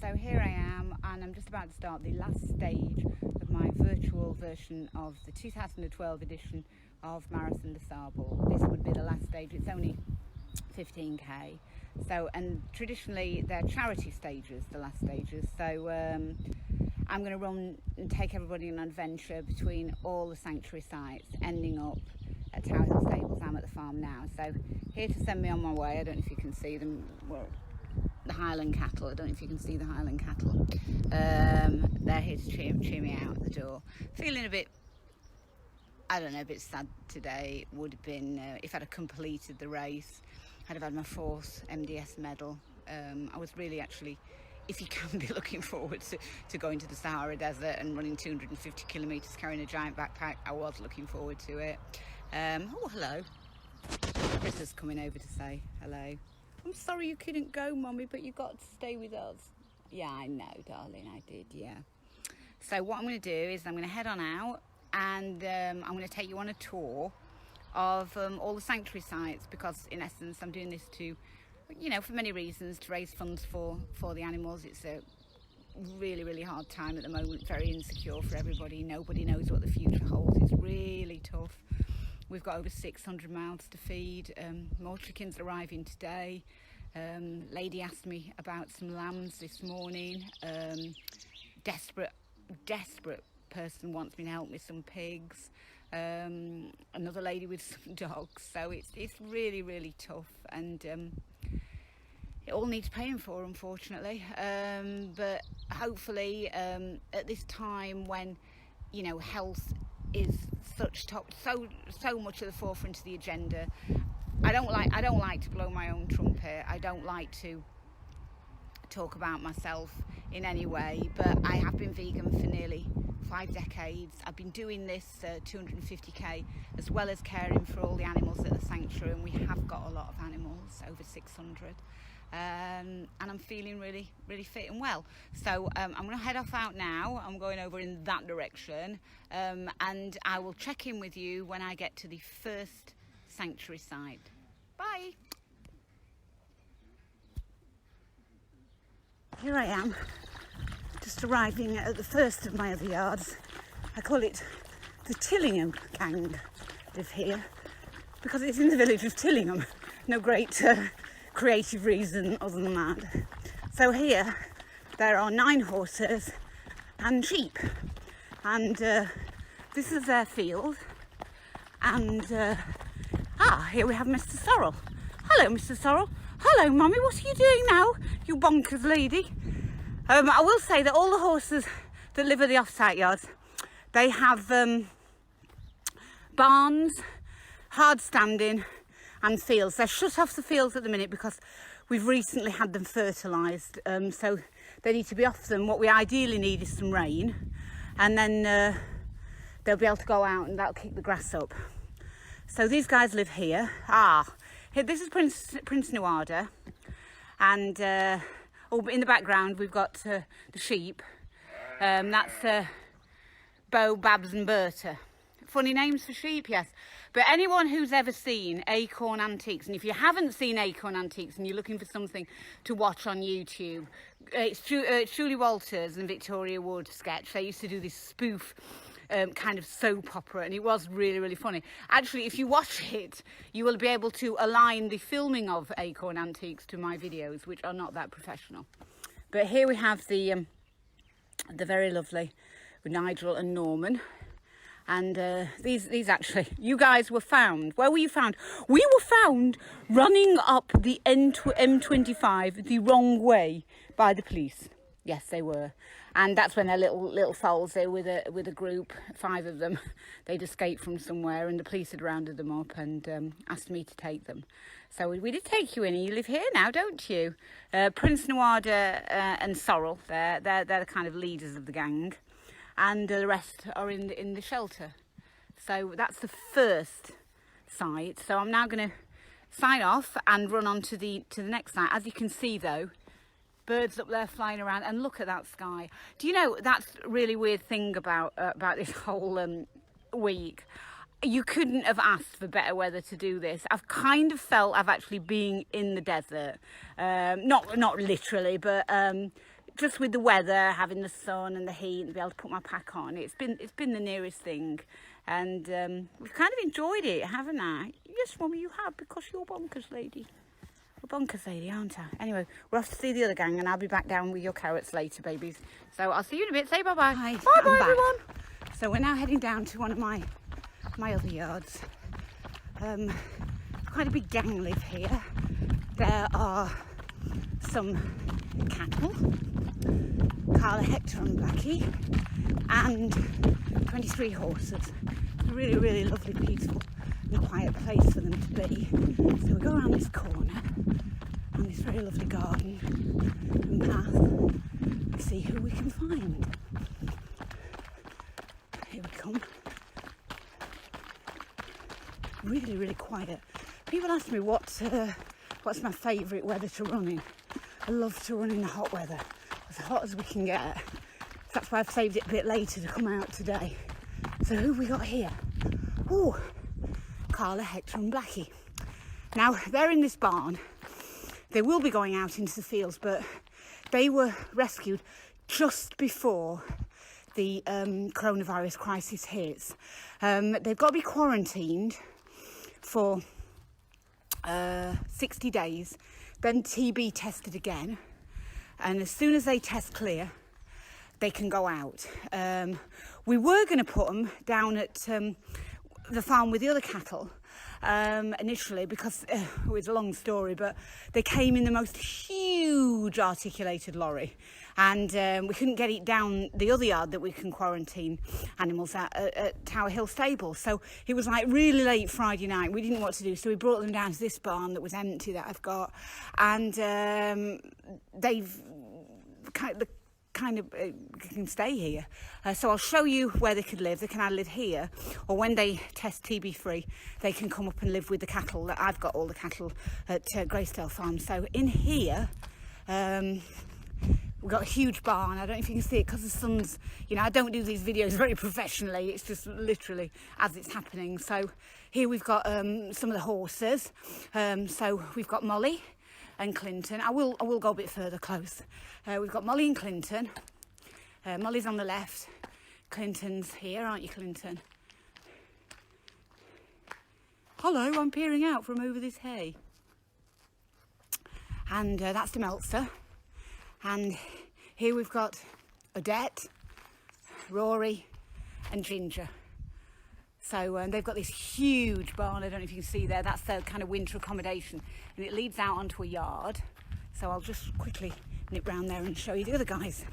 So here I am, and I'm just about to start the last stage of my virtual version of the 2012 edition of Marathon des Sables. This would be the last stage. It's only 15k. So, and traditionally they're charity stages, the last stages. So I'm going to run and take everybody on an adventure between all the sanctuary sites, ending up at Tower Hill Stables. I'm at the farm now. So here to send me on my way. I don't know if you can see them. Well, the Highland cattle. I don't know if you can see the Highland cattle. They're here to cheer me out at the door. Feeling a bit, I don't know, a bit sad today. Would have been if I'd have completed the race. I'd have had my 4th MDS medal. I was really actually, if you can be looking forward to going to the Sahara Desert and running 250 kilometres carrying a giant backpack, I was looking forward to it. Oh, hello. Chris is coming over to say hello. I'm sorry you couldn't go, Mummy, but you got to stay with us. Yeah, I know, darling, I did, yeah. So what I'm going to do is I'm going to head on out, and I'm going to take you on a tour of all the sanctuary sites, because in essence I'm doing this to, you know, for many reasons, to raise funds for the animals. It's a really hard time at the moment, very insecure for everybody. Nobody knows what the future holds. It's really tough. We've got over 600 mouths to feed. More chickens arriving today. Lady asked me about some lambs this morning. Desperate person wants me to help with some pigs. Another lady with some dogs. So it's really tough, and it all needs paying for, unfortunately. But hopefully, at this time when, you know, health is so much at the forefront of the agenda, I don't like to blow my own trumpet. I don't like to talk about myself in any way, but I have been vegan for nearly 5 decades. I've been doing this 250k, as well as caring for all the animals at the sanctuary, and we have got a lot of animals, over 600. And I'm feeling really fit and well. So I'm going to head off out now. I'm going over in that direction, and I will check in with you when I get to the first sanctuary site. Bye. Here I am, just arriving at the first of my other yards. I call it the Tillingham gang live here, because it's in the village of Tillingham. No great creative reason other than that. So here there are 9 horses and sheep, and this is their field. And here we have Mr. Sorrel. Hello, Mr. Sorrel. Hello, Mummy, what are you doing now, you bonkers lady? I will say that all the horses that live at the off-site yards, they have barns, hard standing, and fields. They're shut off the fields at the minute because we've recently had them fertilised, so they need to be off them. What we ideally need is some rain, and then they'll be able to go out, and that'll kick the grass up. So these guys live here. Here, this is Prince Nuada, and in the background we've got the sheep. That's Bo, Babs and Berta. Funny names for sheep, yes. But anyone who's ever seen Acorn Antiques, and if you haven't seen Acorn Antiques and you're looking for something to watch on YouTube, it's Julie Walters and Victoria Wood sketch. They used to do this spoof kind of soap opera, and it was really funny. Actually, if you watch it, you will be able to align the filming of Acorn Antiques to my videos, which are not that professional. But here we have the very lovely Nigel and Norman. And these actually, you guys were found. Where were you found? We were found running up the M25 the wrong way by the police. Yes, they were. And that's when their little foals, they were with a group, 5 of them. They'd escaped from somewhere, and the police had rounded them up and asked me to take them. So we did take you in, and you live here now, don't you? Prince Nuada and Sorrel, they're the kind of leaders of the gang. And the rest are in the shelter. So that's the first site. So I'm now going to sign off and run on to the next site. As you can see, though, birds up there flying around, and look at that sky. Do you know, that's a really weird thing about this whole week. You couldn't have asked for better weather to do this. I've kind of felt I've actually been in the desert. Not literally, but just with the weather, having the sun and the heat and be able to put my pack on, it's been the nearest thing. And we've kind of enjoyed it, haven't I? Yes, Mummy, you have, because you're bonkers lady. You're bonkers lady, aren't I? Anyway, we're off to see the other gang, and I'll be back down with your carrots later, babies. So I'll see you in a bit. Say bye-bye. Bye-bye, everyone. So we're now heading down to one of my other yards. Quite a big gang live here. There are some cattle, Carla, Hector and Blackie, and 23 horses. Really, really lovely, peaceful and quiet place for them to be. So we go around this corner and this very lovely garden and path and see who we can find. Here we come. Really, really quiet. People ask me what's my favourite weather to run in. I love to run in the hot weather, as hot as we can get. That's why I've saved it a bit later to come out today. So who have we got here? Oh, Carla, Hector and Blackie. Now, they're in this barn. They will be going out into the fields, but they were rescued just before the coronavirus crisis hits. They've got to be quarantined for 60 days, then TB tested again, and as soon as they test clear, they can go out. We were going to put them down at the farm with the other cattle initially, because it was a long story, but they came in the most huge articulated lorry, and we couldn't get it down the other yard that we can quarantine animals at Tower Hill Stable. So it was like really late Friday night. We didn't know what to do, so we brought them down to this barn that was empty that I've got, and they've kind of can stay here. So I'll show you where they could live. They can either live here, or when they test TB free, they can come up and live with the cattle. That I've got all the cattle at Greysdale Farm. So in here, we've got a huge barn. I don't know if you can see it because the sun's, you know, I don't do these videos very professionally. It's just literally as it's happening. So here we've got some of the horses. So we've got Molly and Clinton. I will go a bit further close. We've got Molly and Clinton. Molly's on the left. Clinton's here, aren't you, Clinton? Hello, I'm peering out from over this hay. And that's Demelza. And here we've got Odette, Rory and Ginger. So they've got this huge barn. I don't know if you can see there. That's their kind of winter accommodation. And it leads out onto a yard. So I'll just quickly nip round there and show you the other guys.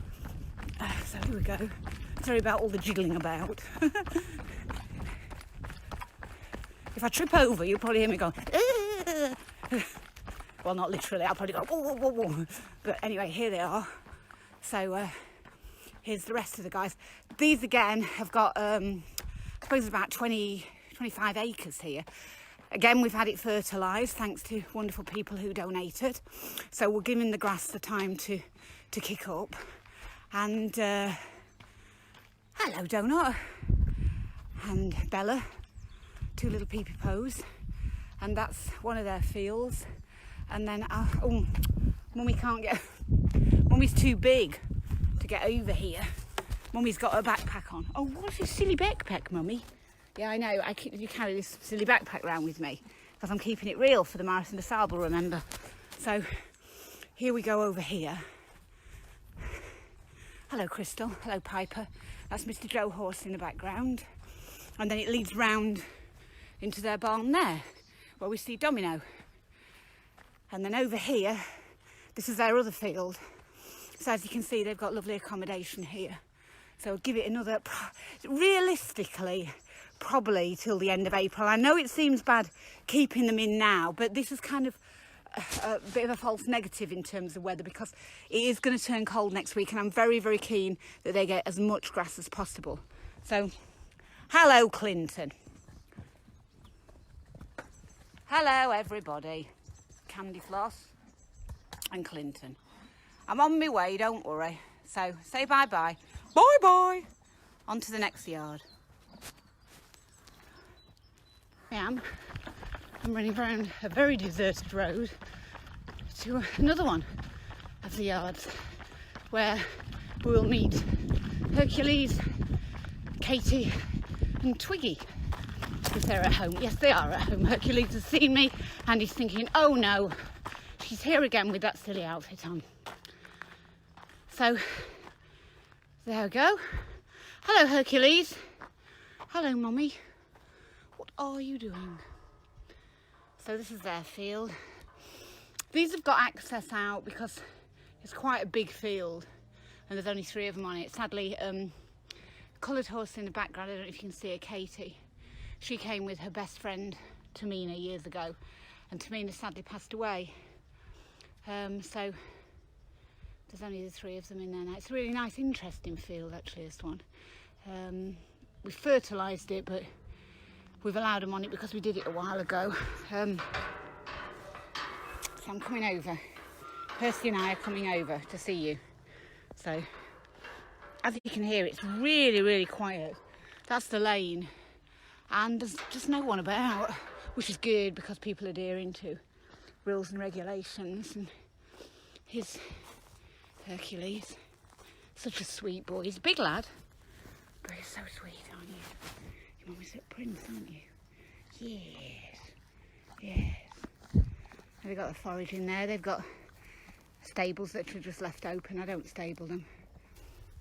So here we go. Sorry about all the jiggling about. If I trip over, you'll probably hear me go, well, not literally. I'll probably go, whoa, whoa, whoa, whoa. But anyway, here they are. So here's the rest of the guys. These again have got, I suppose, about 25 acres here. Again, we've had it fertilised thanks to wonderful people who donated. So we're giving the grass the time to kick up. And hello, Donut. And Bella, two little peepee-poes. And that's one of their fields. And then, oh, Mummy can't get, Mummy's too big to get over here. Mummy's got her backpack on. Oh, what's this silly backpack, Mummy? Yeah, I know, you carry this silly backpack around with me because I'm keeping it real for the Marathon des Sables, remember? So here we go over here. Hello, Crystal. Hello, Piper. That's Mr. Joe Horse in the background. And then it leads round into their barn there, where we see Domino. And then over here, this is their other field. So as you can see, they've got lovely accommodation here. So I'll give it another, realistically, probably till the end of April. I know it seems bad keeping them in now, but this is kind of a bit of a false negative in terms of weather, because it is going to turn cold next week, and I'm very, very keen that they get as much grass as possible. So, hello, Clinton. Hello, everybody. Candy Floss and Clinton. I'm on my way, don't worry. So, say bye-bye. Bye-bye. On to the next yard. I'm running around a very deserted road to another one of the yards. where we will meet Hercules, Katie and Twiggy, if they're at home. Yes, they are at home. Hercules has seen me and he's thinking, oh no, she's here again with that silly outfit on. So there we go. Hello, Hercules. Hello, Mummy. What are you doing? So this is their field. These have got access out because it's quite a big field and there's only 3 of them on it. Sadly, coloured horse in the background, I don't know if you can see her, Katie. She came with her best friend, Tamina, years ago, and Tamina sadly passed away. So there's only the 3 of them in there now. It's a really nice, interesting field, actually, this one. We fertilised it, but we've allowed them on it because we did it a while ago. So I'm coming over. Percy and I are coming over to see you. So, as you can hear, it's really, really quiet. That's the lane. And there's just no one about, which is good because people are adhering to rules and regulations. And here's Hercules. Such a sweet boy. He's a big lad, but he's so sweet, aren't you? Your mummy's little prince, aren't you? Yes. Yes. And they've got the forage in there. They've got stables that are just left open. I don't stable them.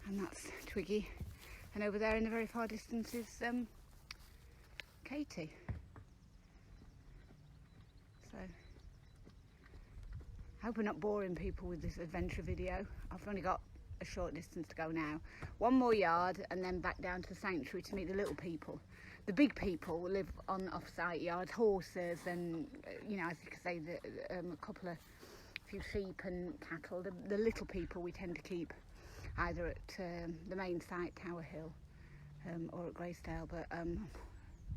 And that's Twiggy. And over there in the very far distance is Katie. So, I hope we're not boring people with this adventure video. I've only got a short distance to go now. 1 more yard and then back down to the sanctuary to meet the little people. The big people live on off-site yards, horses and, you know, as you can say, a few sheep and cattle. The little people we tend to keep either at the main site, Tower Hill, or at Greysdale, but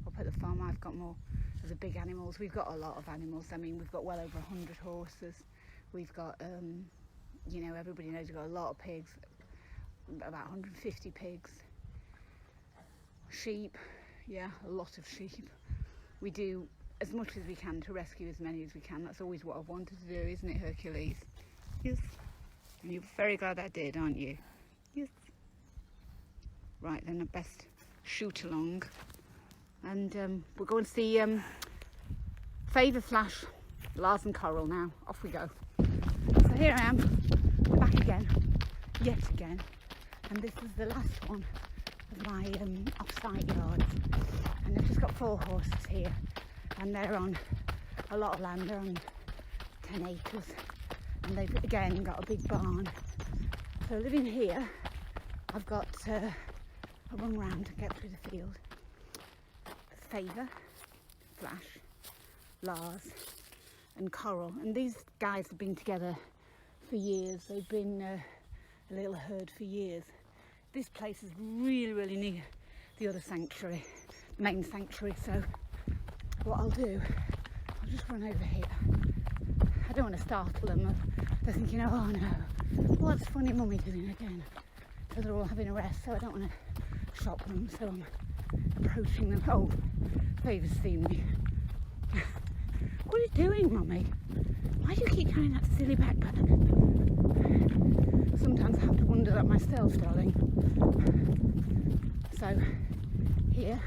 up at the farm I've got more of the big animals. We've got a lot of animals. I mean, we've got well over 100 horses. We've got, you know, everybody knows we've got a lot of pigs, about 150 pigs. Sheep, yeah, a lot of sheep. We do as much as we can to rescue as many as we can. That's always what I've wanted to do, isn't it, Hercules? Yes. And you're very glad I did, aren't you? Yes. Right, then I best shoot along. And we're going to see Favour, Flash, Lars and Coral now. Off we go. So here I am, back again, yet again. And this is the last one of my off-site yards. And I've just got 4 horses here. And they're on a lot of land, they're on 10 acres. And they've again got a big barn. So living here, I've got a run round to get through the field. Favour, Flash, Lars and Coral. And these guys have been together for years. They've been a little herd for years. This place is really, really near the other sanctuary, the main sanctuary. So what I'll do, I'll just run over here. I don't want to startle them. They're thinking, oh no, what's funny mummy doing again? So they're all having a rest, so I don't want to shock them. So I'm approaching them. Oh, Favour's seen me. What are you doing, mummy? Why do you keep carrying that silly backpack? Sometimes I have to wonder that myself, darling. So here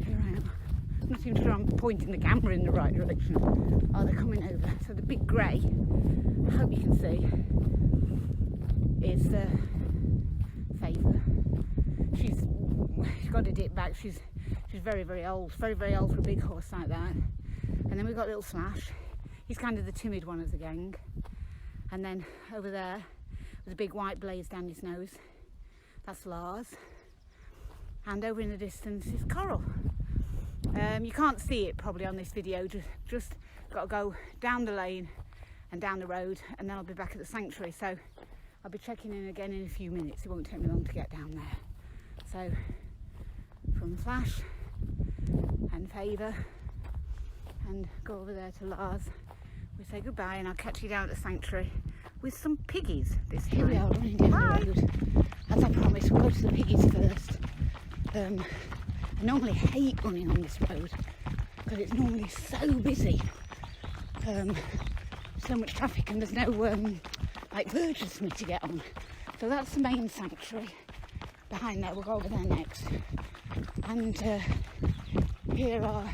I am. I'm not even sure I'm pointing the camera in the right direction. Oh, they're coming over. So the big grey, I hope you can see, is Favour. She's got a dip back. She's very, very old. Very, very old for a big horse like that. And then we've got little Flash. He's kind of the timid one of the gang. And then over there, with a big white blaze down his nose, that's Lars. And over in the distance is Coral. You can't see it probably on this video, just got to go down the lane and down the road, and then I'll be back at the sanctuary. So I'll be checking in again in a few minutes. It won't take me long to get down there. So from Flash and Favour and go over there to Lars, we say goodbye, and I'll catch you down at the sanctuary with some piggies this time. Here we are running down the road. As I promised, we'll go to the piggies first. I normally hate running on this road because it's normally so busy. so much traffic and there's no like verges for me to get on. So that's the main sanctuary. Behind there, we'll go over there next. And here are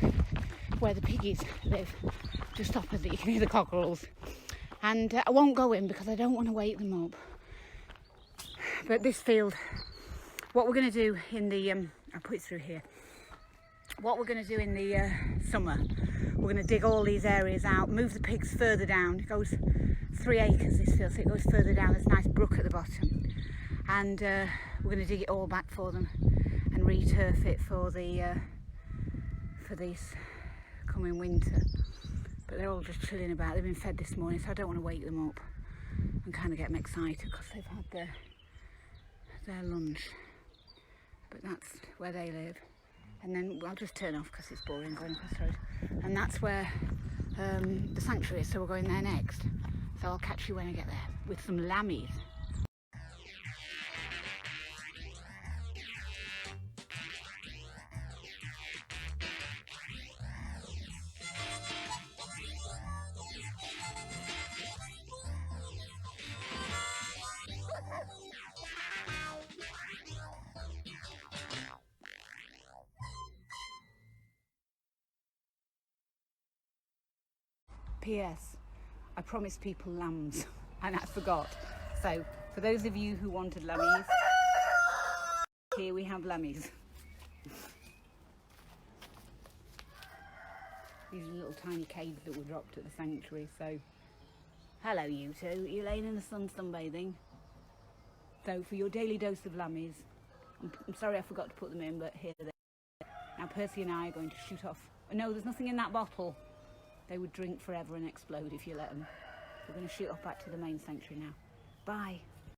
where the piggies live, just opposite. You can hear the cockerels. And I won't go in because I don't want to wake them up. But this field, what we're going to do in the, I'll put it through here. What we're going to do in the summer, we're going to dig all these areas out, move the pigs further down. It goes 3 acres, this field, so it goes further down. There's a nice brook at the bottom. And we're going to dig it all back for them and re-turf it for this coming winter. But they're all just chilling about. They've been fed this morning, so I don't want to wake them up and kind of get them excited because they've had their lunch. But that's where they live. And then I'll just turn off because it's boring going across the road. And that's where the sanctuary is, so we're going there next. So I'll catch you when I get there with some lammies. P.S. I promised people lambs and I forgot. So for those of you who wanted lammies, here we have lammies. These are little tiny caves that were dropped at the sanctuary. So hello you two, you're laying in the sun sunbathing. So for your daily dose of lammies, I'm sorry I forgot to put them in, but here they are. Now Percy and I are going to shoot off. No, there's nothing in that bottle. They would drink forever and explode if you let them. We're going to shoot off back to the main sanctuary now. Bye.